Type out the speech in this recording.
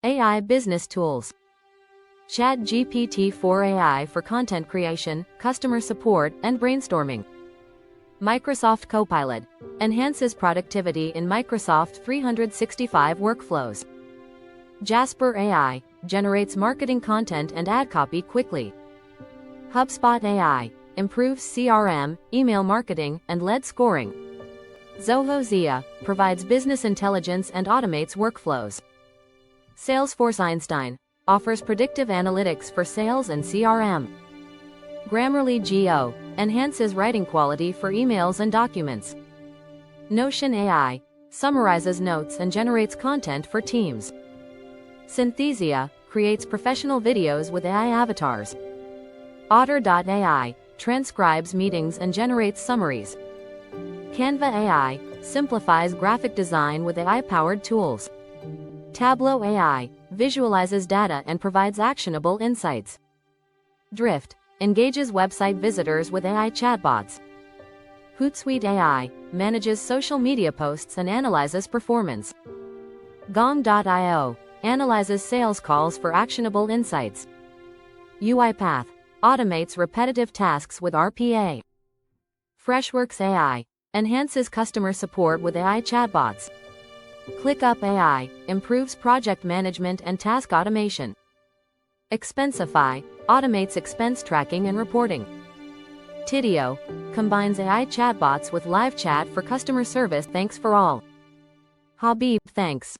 AI business tools. Chatgpt for AI for content creation, customer support, and brainstorming. Microsoft Copilot enhances productivity in Microsoft 365 workflows. Jasper AI generates marketing content and ad copy quickly. HubSpot AI improves CRM, email marketing, and lead scoring. Zoho Zia provides business intelligence and automates workflows. Salesforce Einstein offers predictive analytics for sales and CRM. Grammarly Go enhances writing quality for emails and documents. Notion AI summarizes notes and generates content for teams. Synthesia creates professional videos with AI avatars. Otter.ai transcribes meetings and generates summaries. Canva AI simplifies graphic design with AI-powered tools. Tableau AI visualizes data and provides actionable insights. Drift engages website visitors with AI chatbots. Hootsuite AI manages social media posts and analyzes performance. Gong.io analyzes sales calls for actionable insights. UiPath automates repetitive tasks with RPA. Freshworks AI enhances customer support with AI chatbots. ClickUp AI improves project management and task automation. Expensify automates expense tracking and reporting. Tidio combines AI chatbots with live chat for customer service. Thanks for all. Habib, thanks.